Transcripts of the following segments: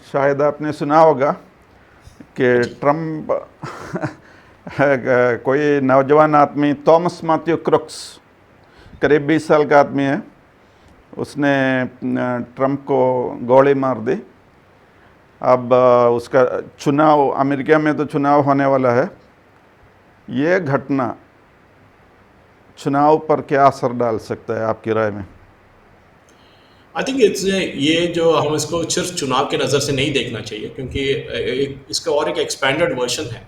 शायद आपने सुना होगा कि ट्रंप कोई नौजवान आदमी थॉमस मैथ्यू क्रुक्स, करीब 20 साल का आदमी है, उसने ट्रंप को गोली मार दी। अब उसका चुनाव, अमेरिका में तो चुनाव होने वाला है। ये घटना चुनाव पर क्या असर डाल सकता है आपकी राय में? आई थिंक ये जो हम इसको सिर्फ चुनाव के नज़र से नहीं देखना चाहिए, क्योंकि इसका और एक एक्सपैंडेड वर्जन है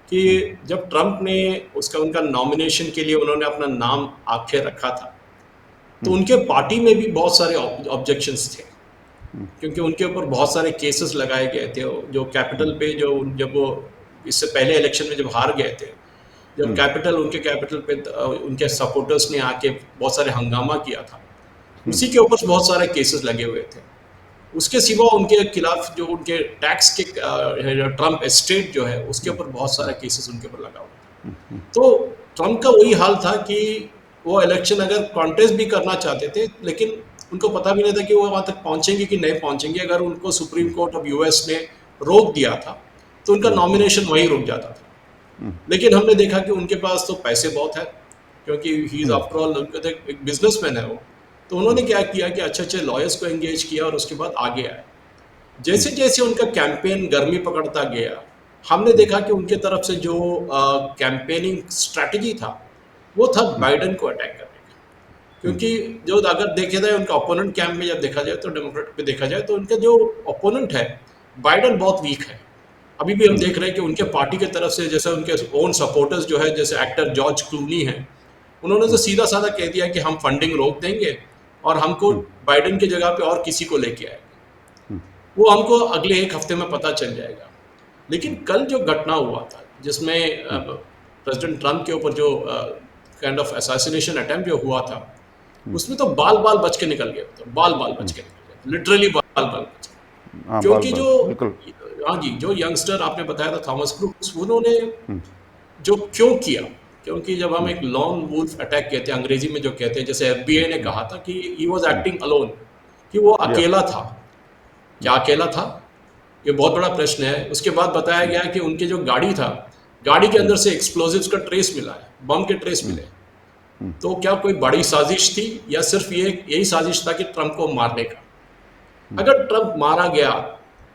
कि जब ट्रंप ने उनका नॉमिनेशन के लिए उन्होंने अपना नाम आगे रखा था, तो उनके पार्टी में भी बहुत सारे ऑब्जेक्शंस थे, क्योंकि उनके ऊपर बहुत सारे केसेस लगाए गए थे। जो कैपिटल पे जब वो इससे पहले इलेक्शन में जब हार गए थे, जब उनके कैपिटल पे उनके सपोर्टर्स ने आके बहुत सारे हंगामा किया था, उसी के ऊपर बहुत सारे केसेस लगे हुए थे। उसके सिवा उनके खिलाफ जो उनके टैक्स के ट्रंप एस्टेट जो है उसके ऊपर बहुत सारा केसेस उनके ऊपर लगा हुआ था। तो ट्रंप का वही हाल था कि वो इलेक्शन अगर कॉन्टेस्ट भी करना चाहते थे, लेकिन उनको पता भी नहीं था कि वो वहां तक पहुंचेंगे कि नहीं पहुंचेंगे। अगर उनको सुप्रीम कोर्ट ऑफ यूएस ने रोक दिया था तो उनका नॉमिनेशन वहीं रुक जाता था। लेकिन हमने देखा कि उनके पास तो पैसे बहुत है, क्योंकि ही इज आफ्टर ऑल एक बिजनेसमैन है वो। तो उन्होंने क्या किया कि अच्छे अच्छे लॉयर्स को एंगेज किया और उसके बाद आगे आए। जैसे जैसे उनका कैंपेन गर्मी पकड़ता गया, हमने देखा कि उनके तरफ से जो कैंपेनिंग स्ट्रैटेजी था वो था बाइडेन को अटैक करने का। क्योंकि जो अगर देखा जाए उनका ओपोनेंट कैंप में, जब देखा जाए तो डेमोक्रेट पे देखा जाए तो उनका जो ओपोनेंट है बाइडेन बहुत वीक है। अभी भी हम देख रहे हैं कि उनके पार्टी की तरफ से जैसे उनके ओन सपोर्टर्स जो है, जैसे एक्टर जॉर्ज क्लूनी है, उन्होंने तो सीधा साधा कह दिया कि हम फंडिंग रोक देंगे और हमको बाइडेन की जगह पे और किसी को लेके आएंगे। वो हमको अगले एक हफ्ते में पता चल जाएगा। लेकिन कल जो घटना हुआ था जिसमें प्रेसिडेंट ट्रंप के ऊपर जो काइंड ऑफ असैसिनेशन अटेम्प्ट जो हुआ था, उसमें तो बाल बाल बच के निकल गए, तो बाल बाल बच के निकल गए, लिटरली बाल बाल बच के। हाँ, बाल क्योंकि बाल जो बिल्कुल। हाँ जी, जो यंगस्टर आपने बताया था थॉमस क्रूक्स, उन्होंने जो क्यों किया, क्योंकि जब हम एक लॉन वुल्फ अटैक कहते हैं अंग्रेजी में, जो कहते हैं, जैसे एफबीआई ने कहा था कि ही वाज एक्टिंग अलोन, कि वो या अकेला था। क्या अकेला था? ये बहुत बड़ा प्रश्न है। उसके बाद बताया गया कि उनकी जो गाड़ी था, गाड़ी के अंदर से एक्सप्लोजिव्स का ट्रेस मिला है, बम के ट्रेस मिले। तो क्या कोई बड़ी साजिश थी या सिर्फ यही साजिश था कि ट्रंप को मारने का? अगर ट्रंप मारा गया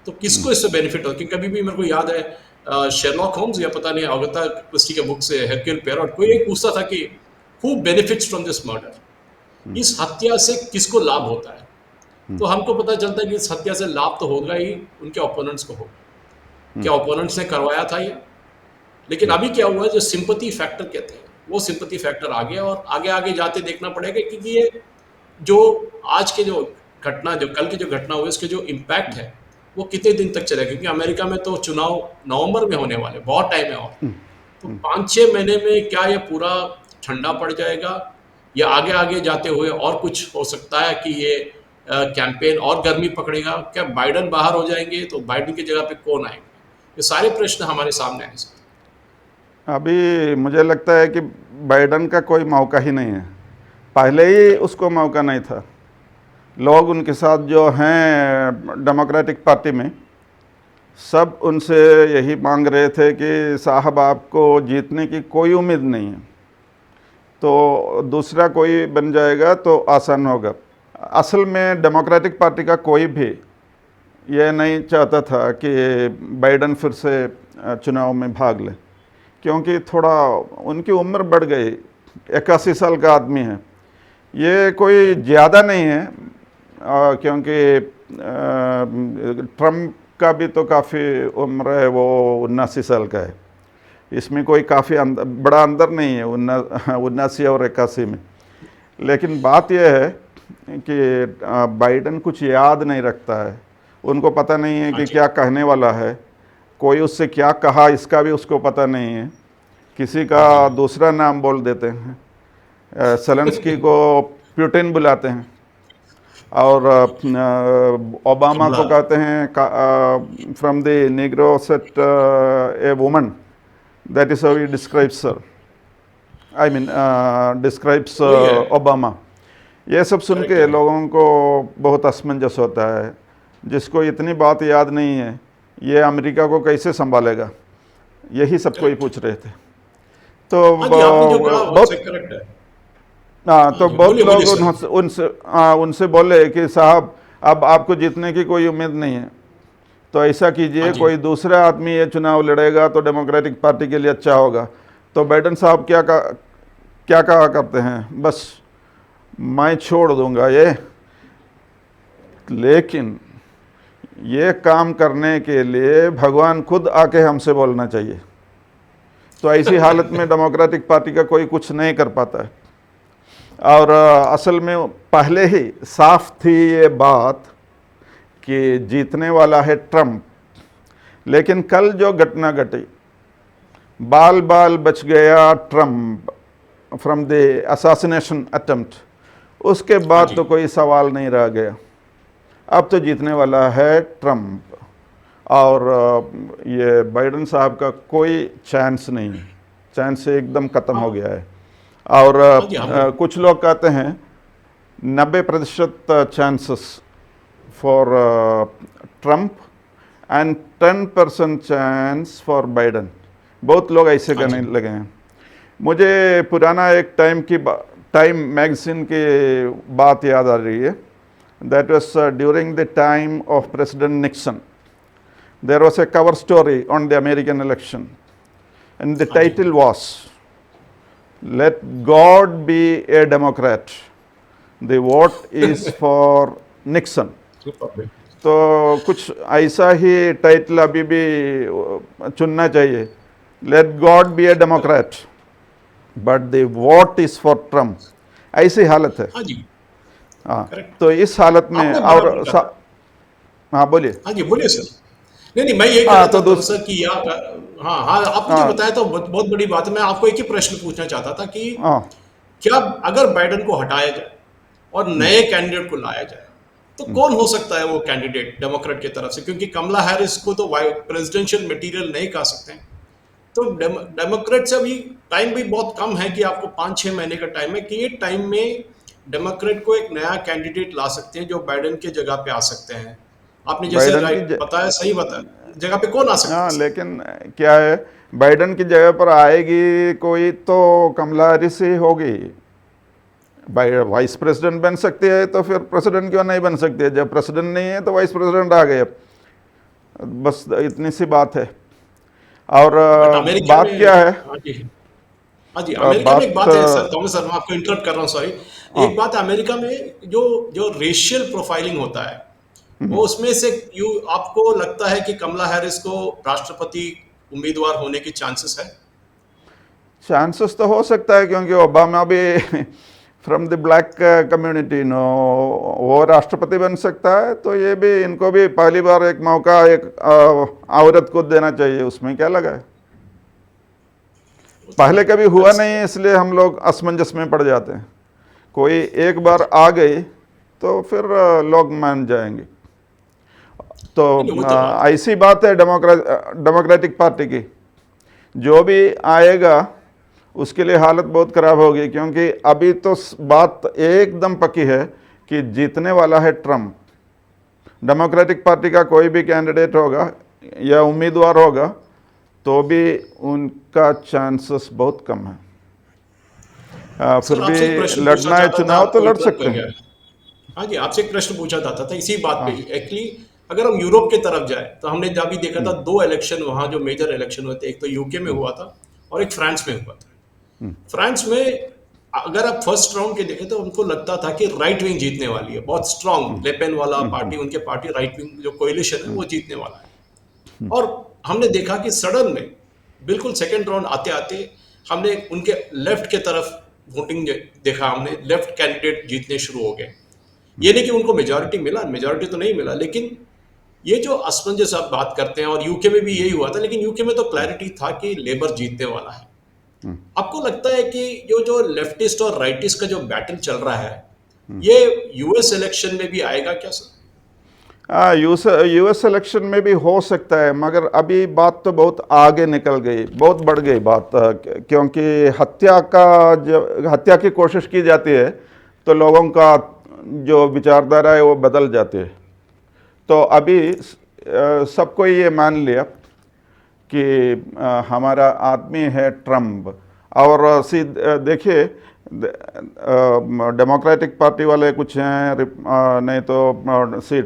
तो किसको इससे बेनिफिट हो? क्योंकि कभी भी मेरे को याद है शेरलॉक होम्स या पता नहीं अगाथा क्रिस्टी के बुक से हरक्यूल पेरोट, कोई एक पूछता था कि who benefits from this murder, इस हत्या से किसको लाभ होता है? तो हमको पता चलता है कि इस हत्या से लाभ तो होगा ही उनके ओपोनेंट्स को होगा। क्या ओपोनेंट्स ने करवाया था ये? लेकिन अभी क्या हुआ है, जो सिंपैथी फैक्टर कहते हैं, वो सिंपैथी फैक्टर आ गया और आगे आगे जाते देखना पड़ेगा, क्योंकि ये जो आज के जो घटना, जो कल की जो घटना हुई, इसके जो इम्पैक्ट है वो कितने दिन तक चलेगा। क्योंकि अमेरिका में तो चुनाव नवंबर में होने वाले, बहुत टाइम है और तो 5-6 महीने में क्या ये पूरा ठंडा पड़ जाएगा या आगे आगे जाते हुए और कुछ हो सकता है कि ये कैंपेन और गर्मी पकड़ेगा? क्या बाइडन बाहर हो जाएंगे तो बाइडन की जगह पे कौन आएंगे? ये सारे प्रश्न हमारे सामने आए सकते हैं। अभी मुझे लगता है कि बाइडन का कोई मौका ही नहीं है, पहले ही उसको मौका नहीं था। लोग उनके साथ जो हैं डेमोक्रेटिक पार्टी में, सब उनसे यही मांग रहे थे कि साहब आपको जीतने की कोई उम्मीद नहीं है, तो दूसरा कोई बन जाएगा तो आसान होगा। असल में डेमोक्रेटिक पार्टी का कोई भी ये नहीं चाहता था कि बाइडन फिर से चुनाव में भाग ले, क्योंकि थोड़ा उनकी उम्र बढ़ गई, 81 साल का आदमी है। ये कोई ज़्यादा नहीं है, क्योंकि ट्रंप का भी तो काफ़ी उम्र है, वो 79 साल का है। इसमें कोई काफ़ी बड़ा अंदर नहीं है 79 और 81 में। लेकिन बात यह है कि बाइडन कुछ याद नहीं रखता है, उनको पता नहीं है कि क्या कहने वाला है, कोई उससे क्या कहा इसका भी उसको पता नहीं है। किसी का दूसरा नाम बोल देते हैं, सेलेंस्की को प्यूटिन बुलाते हैं, और ओबामा को कहते हैं from the Negro set a woman, that is how he describes her, I mean describes Obama. ये सब सुन के लोगों को बहुत असमंजस होता है। जिसको इतनी बात याद नहीं है, ये अमेरिका को कैसे संभालेगा, यही सब कोई पूछ रहे थे। तो हाँ जी, आपने जो कहा वो बहुत करेक्ट है। हाँ, हाँ तो जी, बहुत बोलिए लोग बोलिए सर। उनसे बोले कि साहब अब आपको जीतने की कोई उम्मीद नहीं है, तो ऐसा हाँ कीजिए जी, कोई दूसरा आदमी ये चुनाव लड़ेगा तो डेमोक्रेटिक पार्टी के लिए अच्छा होगा। तो बाइडेन साहब क्या कहा करते हैं, बस मैं छोड़ दूंगा ये, लेकिन ये काम करने के लिए भगवान खुद आके हमसे बोलना चाहिए। तो ऐसी हालत में डेमोक्रेटिक पार्टी का कोई कुछ नहीं कर पाता है। और असल में पहले ही साफ थी ये बात कि जीतने वाला है ट्रंप, लेकिन कल जो घटना घटी, बाल बाल बच गया Trump from the assassination attempt, उसके हाँ बाद जी, तो कोई सवाल नहीं रह गया। अब तो जीतने वाला है ट्रंप, और ये बाइडेन साहब का कोई चांस नहीं है, चांस एकदम ख़त्म हो हाँ गया है। और हाँ जी, हम कुछ लोग कहते हैं 90% chances for Trump and 10% chance for Biden. बहुत लोग ऐसे हाँ कहने जी, लगे हैं। मुझे पुराना एक टाइम मैगजीन की बात याद आ रही है। That was during the time of president Nixon. There was a cover story on the American election, and the हाँ जी, title was, "Let God be a Democrat. The vote is for Nixon." Super. तो कुछ ऐसा ही title अभी भी चुनना चाहिए, "Let God be a Democrat, but the vote is for Trump." ऐसी हालत है। हाँ जी, हाँ, करेक्ट। तो इस हालत में आपने और बराबर कहा। हाँ बोलिए। हाँ जी, बोलिए सर। नहीं, नहीं, मैं ये कह हाँ रहा तो था थोड़ा सा कि हाँ, हाँ, आपने जो हाँ बताया तो बहुत बहुत बड़ी बात है। मैं आपको एक ही प्रश्न पूछना चाहता था कि हाँ क्या अगर बाइडेन को हटाया जाए और नए कैंडिडेट को लाया जाए, तो कौन हो सकता है वो कैंडिडेट डेमोक्रेट की तरफ से? क्योंकि कमला हैरिस को तो प्रेसिडेंशियल मटेरियल नहीं कह सकते हैं। तो डेमोक्रेट से अभी टाइम भी बहुत कम है कि आपको 5-6 महीने का टाइम है कि ये टाइम में डेमोक्रेट को एक नया कैंडिडेट ला सकते हैं जो बाइडेन के जगह पे आ सकते हैं। आपने जैसे बाइडन की राइट बताया, सही बताया, जगह पे कौन आ सकता हाँ, है सर? लेकिन क्या है, बाइडन की जगह पर आएगी कोई तो कमला हैरिस ही होगी। वाइस प्रेसिडेंट बन सकती है तो फिर प्रेसिडेंट क्यों नहीं बन सकती है? जब प्रेसिडेंट नहीं है तो वाइस प्रेसिडेंट आ गए। अब बस इतनी सी बात है। और बट अमेरिका बात क्या में, है, हाँ जी, हाँ जी, अमेरिका में एक बात बात है सर, थॉमस सर, मैं आपको इंटरप्ट कर रहा हूँ, सॉरी। हाँ एक बात है, अमेरिका में जो जो रेशियल प्रोफाइलिंग होता है, वो उसमें से यू आपको लगता है कि कमला हैरिस को राष्ट्रपति उम्मीदवार होने की चांसेस है? चांसेस तो हो सकता है, क्योंकि ओबामा भी from the black community no, वो राष्ट्रपति बन सकता है। तो ये भी, इनको भी पहली बार एक मौका एक औरत को देना चाहिए, उसमें क्या लगा है। वो तो पहले कभी हुआ that's- नहीं है, इसलिए हम लोग असमंजस में पड़ जाते हैं। कोई एक बार आ गई तो फिर लोग मान जाएंगे। तो नहीं, नहीं, वो तो बात ऐसी बात है डेमोक्रेटिक पार्टी की, जो भी आएगा उसके लिए हालत बहुत ख़राब होगी, क्योंकि अभी तो बात एकदम पक्की है कि जीतने वाला है ट्रंप। डेमोक्रेटिक पार्टी का कोई भी कैंडिडेट होगा या उम्मीदवार होगा तो भी उनका चांसेस बहुत कम है। फिर सर, आपसे एक भी प्रश्न पूछना लड़ना है चाहता था, चुनाव तो आपको लड़ इंटरप्ट सकते कर हैं। गया। हाँ जी, आपसे एक प्रश्न पूछा जाता था इसी बात पे। हाँ एक्चुअली अगर हम यूरोप की तरफ जाए तो हमने जब भी देखा था, दो इलेक्शन वहाँ जो मेजर इलेक्शन हुए थे, एक तो यूके में हुआ था और एक फ्रांस में हुआ था। फ्रांस में अगर आप फर्स्ट राउंड के देखें तो उनको लगता था कि राइट विंग जीतने वाली है, बहुत स्ट्रांग लेपेन वाला पार्टी, उनके पार्टी राइट विंग जो कोलिशन है वो जीतने वाला है। और हमने देखा कि सडन में बिल्कुल सेकेंड राउंड आते आते हमने उनके लेफ्ट के तरफ वोटिंग देखा, हमने लेफ्ट कैंडिडेट जीतने शुरू हो गए। ये नहीं कि उनको मेजॉरिटी मिला, मेजॉरिटी तो नहीं मिला, लेकिन ये जो असमंजस आप बात करते हैं, और यूके में भी यही हुआ था, लेकिन यूके में तो क्लैरिटी था कि लेबर जीतने वाला है। आपको लगता है कि जो जो लेफ्टिस्ट और राइटिस्ट का जो बैटल चल रहा है, ये यूएस इलेक्शन में भी आएगा क्या सर? यूएस इलेक्शन में भी हो सकता है, मगर अभी बात तो बहुत आगे निकल गई, बहुत बढ़ गई बात। क्योंकि हत्या की कोशिश की जाती है तो लोगों का जो विचारधारा है वो बदल जाती है। तो अभी सबको ये मान लिया कि हमारा आदमी है ट्रम्प। और देखिए, डेमोक्रेटिक पार्टी वाले कुछ हैं, नहीं तो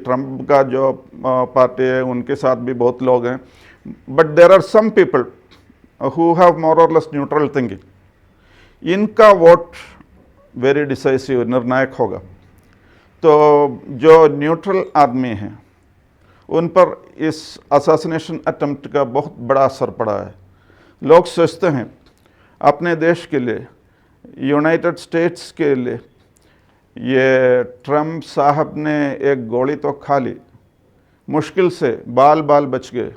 ट्रम्प का जो पार्टी है उनके साथ भी बहुत लोग हैं, but there are some people who have more और लेस न्यूट्रल थिंकिंग। इनका वोट वेरी डिसाइसिव, निर्णायक होगा। तो जो न्यूट्रल आदमी हैं उन पर इस असैसिनेशन अटेम्प्ट का बहुत बड़ा असर पड़ा है। लोग सोचते हैं अपने देश के लिए, यूनाइटेड स्टेट्स के लिए, ये ट्रम्प साहब ने एक गोली तो खा ली, मुश्किल से बाल बाल बच गए।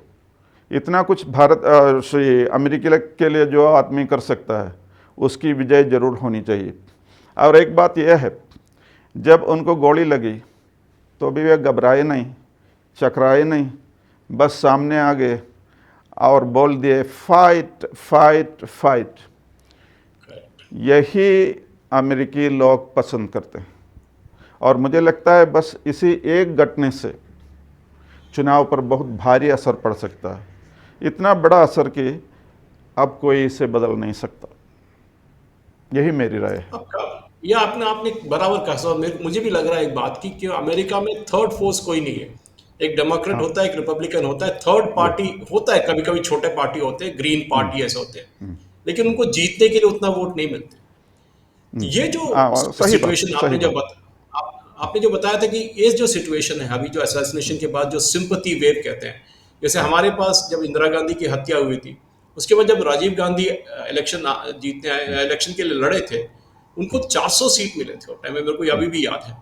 इतना कुछ अमेरिका के लिए जो आदमी कर सकता है उसकी विजय जरूर होनी चाहिए। और एक बात यह है, जब उनको गोली लगी तो भी वे घबराए नहीं, चकराए नहीं, बस सामने आ गए और बोल दिए फाइट फाइट फाइट। यही अमेरिकी लोग पसंद करते हैं। और मुझे लगता है बस इसी एक घटने से चुनाव पर बहुत भारी असर पड़ सकता है, इतना बड़ा असर कि अब कोई इसे बदल नहीं सकता। यही मेरी राय है। यह आपने बराबर कहा। मुझे भी लग रहा है एक बात की कि अमेरिका में थर्ड फोर्स कोई नहीं है। एक डेमोक्रेट होता है, एक रिपब्लिकन होता है, थर्ड पार्टी होता है, कभी कभी छोटे पार्टी होते हैं, ग्रीन पार्टी ऐसे होते हैं, लेकिन उनको जीतने के लिए उतना वोट नहीं मिलते। ये जो सही बात, सिचुएशन सही बात। आपने जो बताया था कि ये जो सिचुएशन है अभी, जो असैसिनेशन के बाद जो सिंपैथी वेव कहते हैं, जैसे हमारे पास जब इंदिरा गांधी की हत्या हुई थी, उसके बाद जब राजीव गांधी इलेक्शन के लिए लड़े थे, उनको 400 सीट मिले थे उस टाइम में, मेरे को अभी भी याद है।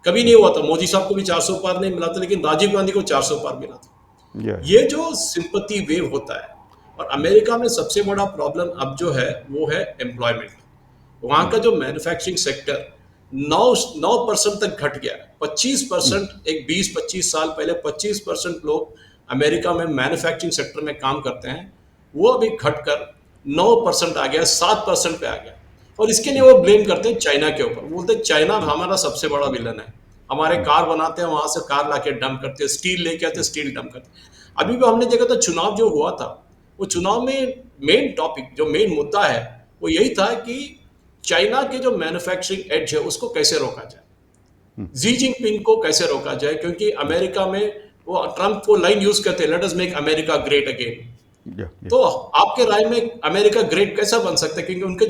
कभी नहीं हुआ था, मोदी साहब को भी 400 पार नहीं मिला था, लेकिन राजीव गांधी को 400 पार मिला था। ये जो सिंपैथी वेव होता है। और अमेरिका में सबसे बड़ा प्रॉब्लम अब जो है वो है एम्प्लॉयमेंट। वहां का जो मैन्युफैक्चरिंग सेक्टर 9% तक घट गया है। 25%, एक 20-25 साल पहले 25% लोग अमेरिका में मैन्युफैक्चरिंग सेक्टर में काम करते हैं, वो अभी घटकर 9% आ गया, 7% पे आ गया। और इसके लिए वो ब्लेम करते हैं चाइना के ऊपर, बोलते हैं चाइना हमारा सबसे बड़ा विलन है, हमारे कार बनाते हैं, वहां से कार लाके डंप करते हैं, स्टील लेके आते हैं, स्टील डंप करते हैं। अभी भी हमने देखा था चुनाव जो हुआ था, वो चुनाव में मेन टॉपिक, जो मेन मुद्दा है, वो यही था कि चाइना के जो मैन्युफैक्चरिंग एज है उसको कैसे रोका जाए, जी जिनपिंग को कैसे रोका जाए। क्योंकि अमेरिका में वो ट्रंप को लाइन यूज करते हैं, let us make America great again. तो आपके राय में अमेरिका ग्रेट कैसा बन सकता है? क्योंकि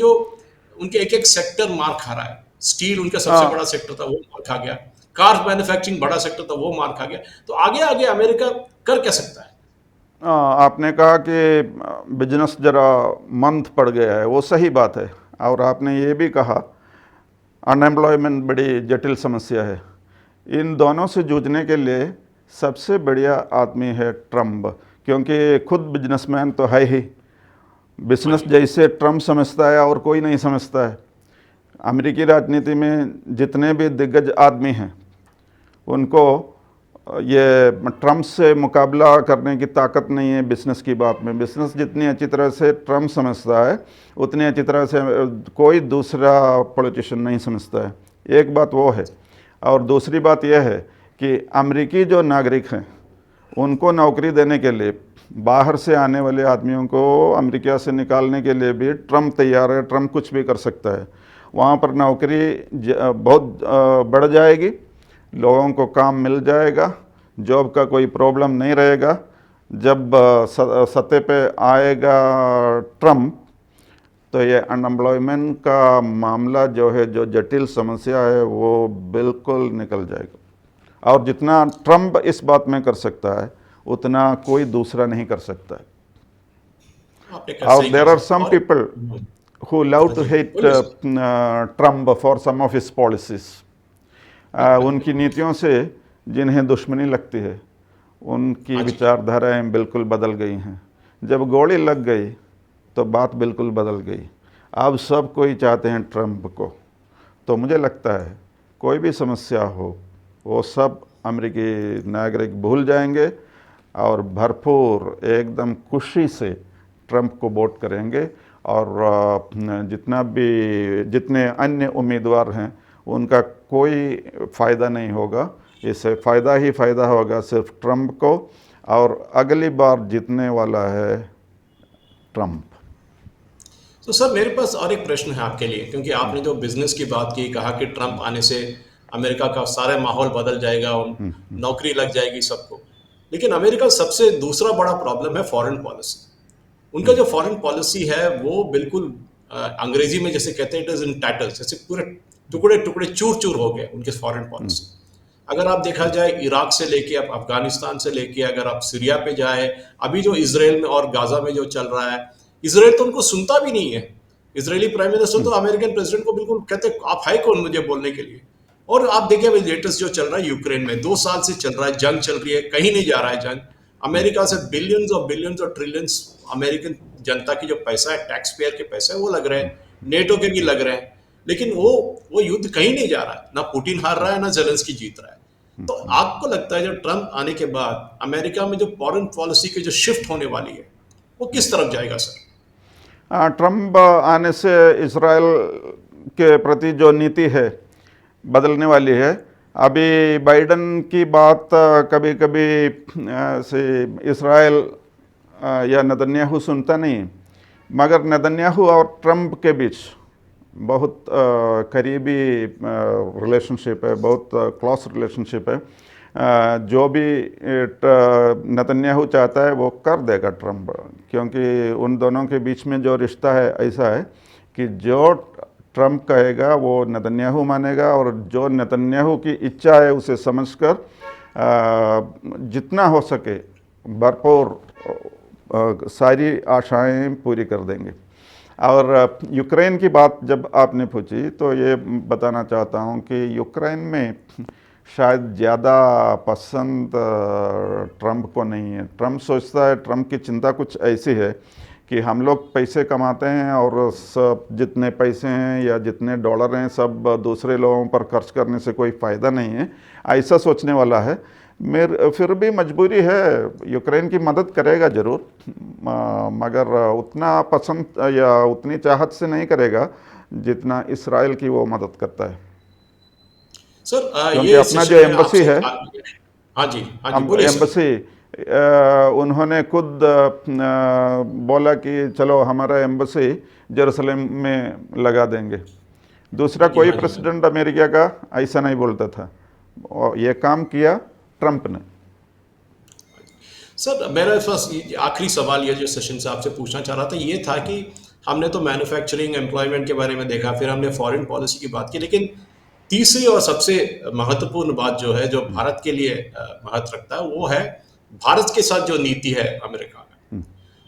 उनके एक एक सेक्टर मार खा रहा है। स्टील उनका सबसे बड़ा सेक्टर था, वो मार खा गया। कार मैन्युफैक्चरिंग बड़ा सेक्टर था, वो मार खा गया। तो आगे आगे अमेरिका कर क्या सकता है? आपने कहा कि बिजनेस जरा मंद पड़ गया है, वो सही बात है। और आपने ये भी कहा अनएम्प्लॉयमेंट बड़ी जटिल समस्या है। इन दोनों से जूझने के लिए सबसे बढ़िया आदमी है ट्रम्प, क्योंकि खुद बिजनेसमैन तो है ही। बिजनेस जैसे ट्रम्प समझता है और कोई नहीं समझता है। अमेरिकी राजनीति में जितने भी दिग्गज आदमी हैं उनको ये ट्रम्प से मुकाबला करने की ताकत नहीं है बिजनेस की बात में। बिजनेस जितनी अच्छी तरह से ट्रम्प समझता है उतनी अच्छी तरह से कोई दूसरा पॉलिटिशियन नहीं समझता है। एक बात वो है। और दूसरी बात यह है कि अमेरिकी जो नागरिक हैं उनको नौकरी देने के लिए, बाहर से आने वाले आदमियों को अमेरिका से निकालने के लिए भी ट्रम्प तैयार है। ट्रम्प कुछ भी कर सकता है। वहाँ पर नौकरी बहुत बढ़ जाएगी, लोगों को काम मिल जाएगा, जॉब का कोई प्रॉब्लम नहीं रहेगा। जब सत्ते पे आएगा ट्रम्प तो ये अनएम्प्लॉयमेंट का मामला जो है, जो जटिल समस्या है, वो बिल्कुल निकल जाएगा। और जितना ट्रम्प इस बात में कर सकता है उतना कोई दूसरा नहीं कर सकता है। और there are some people who love to hate Trump for some of his policies. उनकी नीतियों से जिन्हें दुश्मनी लगती है, उनकी विचारधाराएं बिल्कुल बदल गई हैं। जब गोली लग गई तो बात बिल्कुल बदल गई। अब सब कोई चाहते हैं ट्रम्प को। तो मुझे लगता है कोई भी समस्या हो वो सब अमेरिकी नागरिक भूल जाएंगे और भरपूर एकदम खुशी से ट्रम्प को वोट करेंगे। और जितने अन्य उम्मीदवार हैं उनका कोई फ़ायदा नहीं होगा, इससे फ़ायदा ही फ़ायदा होगा सिर्फ ट्रंप को, और अगली बार जीतने वाला है ट्रंप। तो सर मेरे पास और एक प्रश्न है आपके लिए, क्योंकि आपने जो बिजनेस की बात की, कहा कि ट्रंप आने से अमेरिका का सारा माहौल बदल जाएगा और नौकरी लग जाएगी सबको। लेकिन अमेरिका का सबसे दूसरा बड़ा प्रॉब्लम है फॉरेन पॉलिसी। उनका जो फॉरेन पॉलिसी है वो बिल्कुल अंग्रेजी में जैसे कहते हैं इट इज इन टैटर्स, जैसे पूरे टुकड़े टुकड़े चूर चूर हो गए उनके फॉरेन पॉलिसी। अगर आप देखा जाए इराक से लेके, आप अफगानिस्तान से लेके, अगर आप सीरिया पे जाए, अभी जो इसराइल में और गाजा में जो चल रहा है, इसराइल तो उनको सुनता भी नहीं है। इसराइली प्राइम मिनिस्टर तो अमेरिकन प्रेसिडेंट को बिल्कुल कहते आप है कौन मुझे बोलने के लिए। और आप देखिए अभी लेटेस्ट जो चल रहा है यूक्रेन में, 2 साल से चल रहा है, जंग चल रही है, कहीं नहीं जा रहा है जंग। अमेरिका से बिलियंस और ट्रिलियंस अमेरिकन जनता की जो पैसा है, टैक्स पेयर के पैसे है, वो लग रहे हैं, नेटो के भी लग रहे हैं, लेकिन वो युद्ध कहीं नहीं जा रहा है। ना पुतिन हार रहा है, ना जेलेंस्की जीत रहा है। तो आपको लगता है जो ट्रंप आने के बाद अमेरिका में जो फॉरेन पॉलिसी की जो शिफ्ट होने वाली है वो किस तरफ जाएगा सर? ट्रंप आने से इसराइल के प्रति जो नीति है बदलने वाली है। अभी बाइडन की बात कभी कभी से इसराइल या नेतन्याहू सुनता नहीं, मगर नेतन्याहू और ट्रंप के बीच बहुत करीबी रिलेशनशिप है, बहुत क्लोज रिलेशनशिप है। जो भी नेतन्याहू चाहता है वो कर देगा ट्रंप, क्योंकि उन दोनों के बीच में जो रिश्ता है ऐसा है कि जो ट्रंप कहेगा वो नेतन्याहू मानेगा, और जो नेतन्याहू की इच्छा है उसे समझकर जितना हो सके भरपूर सारी आशाएं पूरी कर देंगे। और यूक्रेन की बात जब आपने पूछी तो ये बताना चाहता हूँ कि यूक्रेन में शायद ज़्यादा पसंद ट्रंप को नहीं है। ट्रंप सोचता है, ट्रंप की चिंता कुछ ऐसी है कि हम लोग पैसे कमाते हैं और सब जितने पैसे हैं या जितने डॉलर हैं सब दूसरे लोगों पर खर्च करने से कोई फ़ायदा नहीं है, ऐसा सोचने वाला है। फिर भी मजबूरी है, यूक्रेन की मदद करेगा ज़रूर, मगर उतना पसंद या उतनी चाहत से नहीं करेगा जितना इसराइल की वो मदद करता है। सर क्योंकि ये अपना जो एम्बेसी है, हाँ जी बोलिए सर। एम्बेसी उन्होंने खुद बोला कि चलो हमारा एम्बेसी जेरूसलम में लगा देंगे। दूसरा कोई प्रेसिडेंट अमेरिका का ऐसा नहीं बोलता था, और ये काम किया ट्रंप ने। सर मेरा पास आखिरी सवाल ये जो सेशन से आपसे पूछना चाह रहा था ये था कि हमने तो मैन्युफैक्चरिंग एम्प्लॉयमेंट के बारे में देखा, फिर हमने फॉरेन पॉलिसी की बात की, लेकिन तीसरी और सबसे महत्वपूर्ण बात जो है, जो भारत के लिए महत्व रखता है, वो है भारत के साथ जो नीति है अमेरिका में।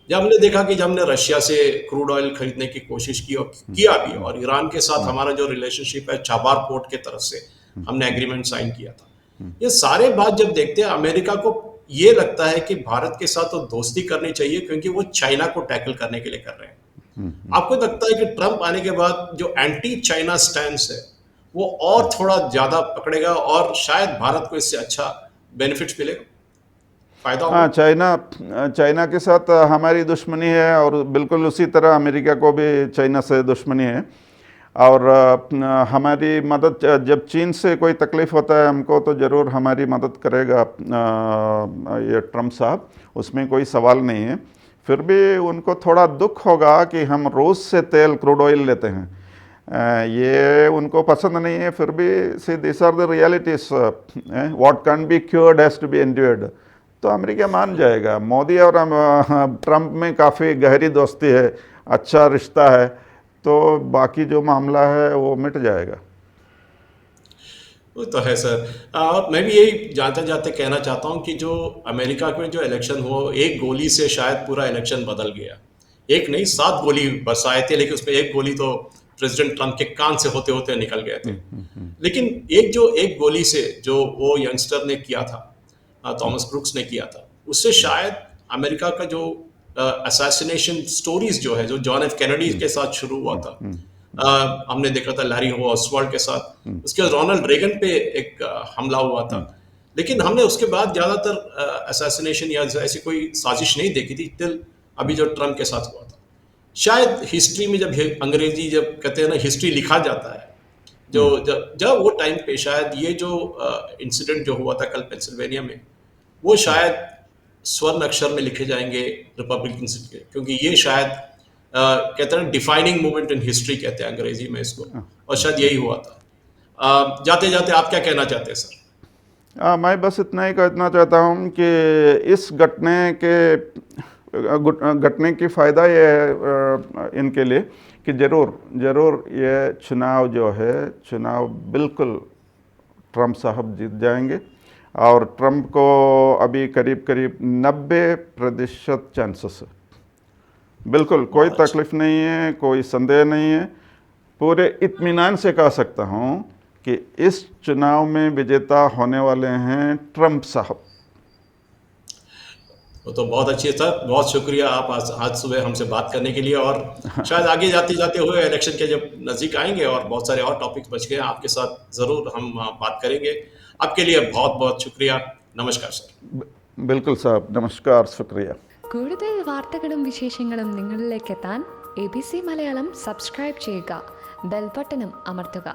जब हमने देखा कि जब हमने रशिया से क्रूड ऑयल खरीदने की कोशिश की और किया भी, और ईरान के साथ हमारा जो रिलेशनशिप है चाबार पोर्ट के तरफ से हमने एग्रीमेंट साइन किया था, ये सारे बात जब देखते हैं अमेरिका को ये लगता है कि भारत के साथ तो दोस्ती करनी चाहिए, क्योंकि वो चाइना को टैकल करने के लिए कर रहे हैं। आपको लगता है कि ट्रंप आने के बाद जो एंटी चाइना स्टैंस है वो और थोड़ा ज्यादा पकड़ेगा और शायद भारत को इससे अच्छा बेनिफिट्स मिलेगा, फायदा होगा? हाँ, चाइना के साथ हमारी दुश्मनी है, और बिल्कुल उसी तरह अमेरिका को भी चाइना से दुश्मनी है। और हमारी मदद, जब चीन से कोई तकलीफ़ होता है हमको तो ज़रूर हमारी मदद करेगा ये ट्रंप साहब, उसमें कोई सवाल नहीं है। फिर भी उनको थोड़ा दुख होगा कि हम रूस से तेल क्रूड ऑयल लेते हैं, ये उनको पसंद नहीं है। फिर भी see this are the realities, what can be cured has to be endured. तो अमेरिका मान जाएगा। मोदी और ट्रंप में काफ़ी गहरी दोस्ती है, अच्छा रिश्ता है, तो बाकी जो मामला है वो मिट जाएगा। वो तो है सर। और मैं भी यही जानते जाते कहना चाहता हूँ कि जो अमेरिका में जो इलेक्शन हुआ, एक गोली से शायद पूरा इलेक्शन बदल गया। एक नहीं 7 गोली बरसाए थे, लेकिन उसमें एक गोली तो प्रेसिडेंट ट्रंप के कान से होते होते निकल गए थे। लेकिन एक गोली से जो वो यंगस्टर ने किया था, थॉमस ब्रुक्स ने किया था, उससे शायद अमेरिका का जो असैसिनेशन स्टोरीज जो है, जो जॉन एफ कैनेडी के साथ शुरू हुआ था, हमने देखा था लैरी ऑसवाल्ड के साथ, उसके बाद रोनाल्ड रेगन पे एक हमला हुआ था, लेकिन हमने उसके बाद ज़्यादातर असैसिनेशन या ऐसी कोई साजिश नहीं देखी थी टिल अभी जो ट्रंप के साथ हुआ था। शायद हिस्ट्री में जब अंग्रेजी जब कहते हैं ना हिस्ट्री लिखा जाता है, जब वो टाइम पे शायद ये जो इंसिडेंट जो हुआ था कल पेंसिल्वेनिया में, वो शायद स्वर्ण अक्षर में लिखे जाएंगे रिपब्लिकन के, क्योंकि ये शायद कहते हैं डिफाइनिंग मोमेंट इन हिस्ट्री कहते हैं अंग्रेजी में इसको, और शायद यही हुआ था। जाते जाते आप क्या कहना चाहते हैं सर? मैं बस इतना ही कहना चाहता हूँ कि इस घटने की फ़ायदा ये है इनके लिए कि ज़रूर ये चुनाव जो है, चुनाव बिल्कुल ट्रम्प साहब जीत जाएंगे, और ट्रम्प को अभी करीब 90% चांसेस है। बिल्कुल कोई तकलीफ़ नहीं है, कोई संदेह नहीं है। पूरे इत्मीनान से कह सकता हूँ कि इस चुनाव में विजेता होने वाले हैं ट्रम्प साहब। वो तो बहुत अच्छी है सर, बहुत शुक्रिया आप आज सुबह हमसे बात करने के लिए, और शायद आगे जाते जाते हुए इलेक्शन के जब नज़दीक आएंगे और बहुत सारे और टॉपिक्स बच गए, आपके साथ ज़रूर हम बात करेंगे। आपके लिए बहुत बहुत शुक्रिया। नमस्कार सर। बिल्कुल साहब, नमस्कार, शुक्रिया। കൂടുതൽ വാർത്തകളും വിശേഷങ്ങളും നിങ്ങളിലേക്ക് എത്താൻ ABC മലയാളം സബ്സ്ക്രൈബ് ചെയ്യുക, ബെൽ ബട്ടണും അമർത്തുക.